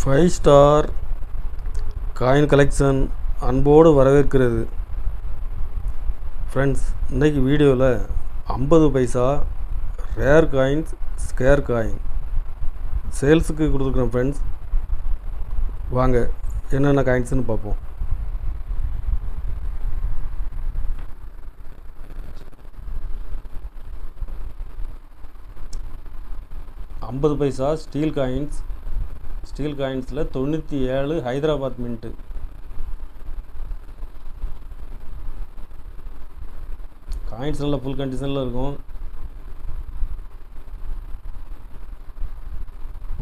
Five star coin collection அன்போடு வரவேற்கிறது. Friends, இன்றைக்கி வீடியோவில் 50 பைசா ரேர் காயின்ஸ் ஸ்கேர் காயின் சேல்ஸுக்கு கொடுத்துருக்குறோம். ஃப்ரெண்ட்ஸ், வாங்க என்னென்ன காயின்ஸ்னு பார்ப்போம். ஐம்பது பைசா ஸ்டீல் காயின்ஸில் 97 ஹைதராபாத் மின்ட்டு. காயின்ஸ் நல்லா ஃபுல் கண்டிஷனில் இருக்கும்.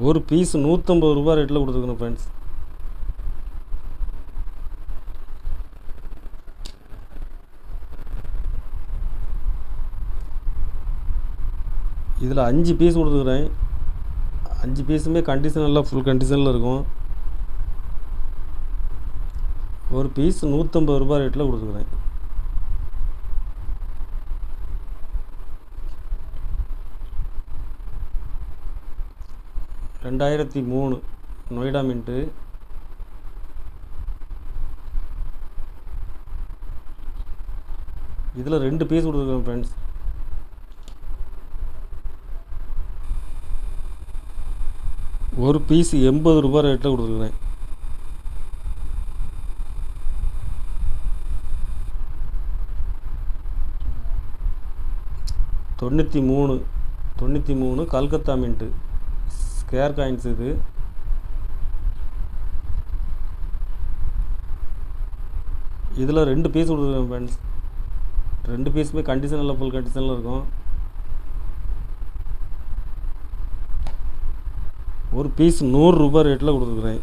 ஒரு பீஸ் 150 ரூபா ரேட்டில் கொடுத்துருக்கணும். ஃப்ரெண்ட்ஸ், இதில் 5 பீஸ் கொடுத்துருக்குறேன். 5 பீஸுமே கண்டிஷன் நல்லா ஃபுல் கண்டிஷனில் இருக்கும். ஒரு பீஸ் 150 ரூபா ரேட்டில் கொடுத்துருக்குறேன். $2003 நொய்டா மின்ட்டு. இதில் 2 பீஸ் கொடுத்துருக்கேன். ஃப்ரெண்ட்ஸ், ஒரு பீஸ் 80 ரூபா ரேட்டில் கொடுத்துருக்குறேன். தொண்ணூற்றி மூணு கல்கத்தா மின்ட்டு ஸ்கேர் காயின்ஸ். இது இதில் 2 பீஸ் கொடுத்துருக்கேன். ஃப்ரெண்ட்ஸ், 2 பீஸுமே கண்டிஷனில் ஃபுல் கண்டிஷனில் இருக்கும். ஒரு பீஸ் 100 ரூபா ரேட்டில் கொடுத்துருக்குறேன்.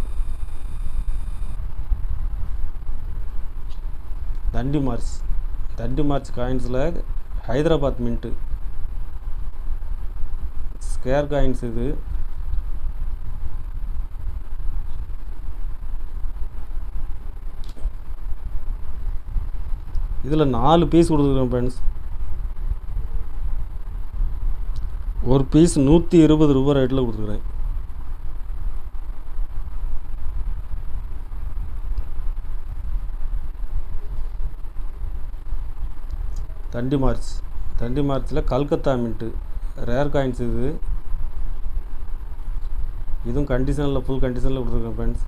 தண்டி மார்ச் காயின்ஸில் ஹைதராபாத் மின்ட்டு ஸ்கேர் காயின்ஸ். இது இதில் 4 பீஸ் கொடுத்துருக்கேன். ஃப்ரெண்ட்ஸ், ஒரு பீஸ் 120 ரூபா ரேட்டில் கொடுத்துருக்குறேன். தண்டி மார்ச்சில் கல்கத்தா மின்ட்டு ரேர் காயின்ஸ். இதுவும் கண்டிஷனில் ஃபுல் கண்டிஷனில் கொடுத்துருக்கேன். ஃப்ரெண்ட்ஸ்,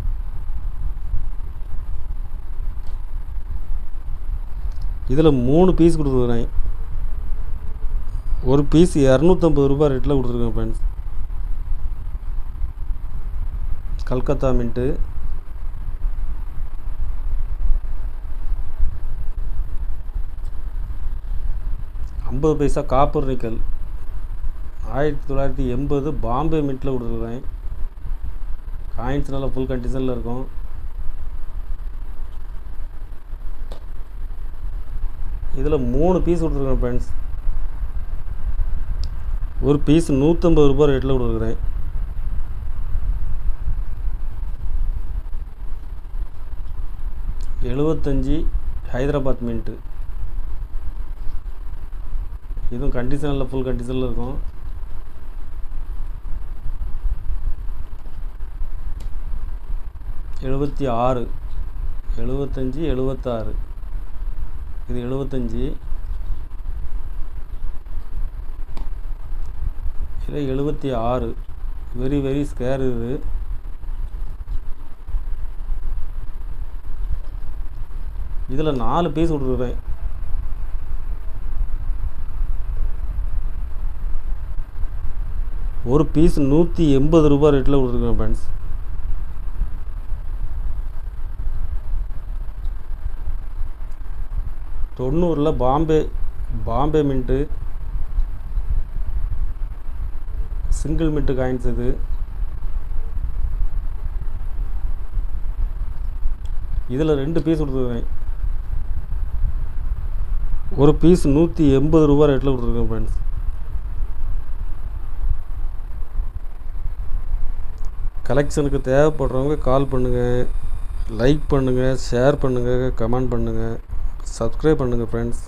இதில் 3 பீஸ் கொடுத்துருக்குறேன். ஒரு பீஸ் 250 ரூபா ரேட்டில் கொடுத்துருக்கேன். Friends, Calcutta mint. ஐம்பது பைசா காப்பர் நிக்கல் 1980 பாம்பே மின்ட்டில் கொடுத்துருக்குறேன். காயின்ஸ் நல்லா ஃபுல் கண்டிஷனில் இருக்கும். இதில் 3 பீஸ் கொடுத்துருக்குறேன். ஃப்ரெண்ட்ஸ், ஒரு பீஸ் 150 ரூபா ரேட்டில் கொடுத்துருக்குறேன். $75 ஹைதராபாத் மின்ட்டு. இதுவும் கண்டிஷனில் ஃபுல் கண்டிஷனில் இருக்கும். $76 75 76. இது 75. இது 76. Very square. இது இதில் 4 பீஸ் கொடுத்துருக்குறேன். ஒரு பீஸ் 180 ரூபா ரேட்டில் கொடுத்துருக்கேன். ஃப்ரெண்ட்ஸ், தொண்ணூறில் Bombay mint single mint coins. இது இதில் 2 பீஸ் கொடுத்துருக்கேன். ஒரு பீஸ் 180 ரூபா ரேட்டில் கொடுத்துருக்கேன். ஃப்ரெண்ட்ஸ், கலெக்ஷனுக்கு தேவைப்படுறவங்க கால் பண்ணுங்கள், லைக் பண்ணுங்கள், ஷேர் பண்ணுங்கள், கமெண்ட் பண்ணுங்கள், சப்ஸ்கிரைப் பண்ணுங்கள். ஃப்ரெண்ட்ஸ்,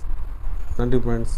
நன்றி. ஃப்ரெண்ட்ஸ்.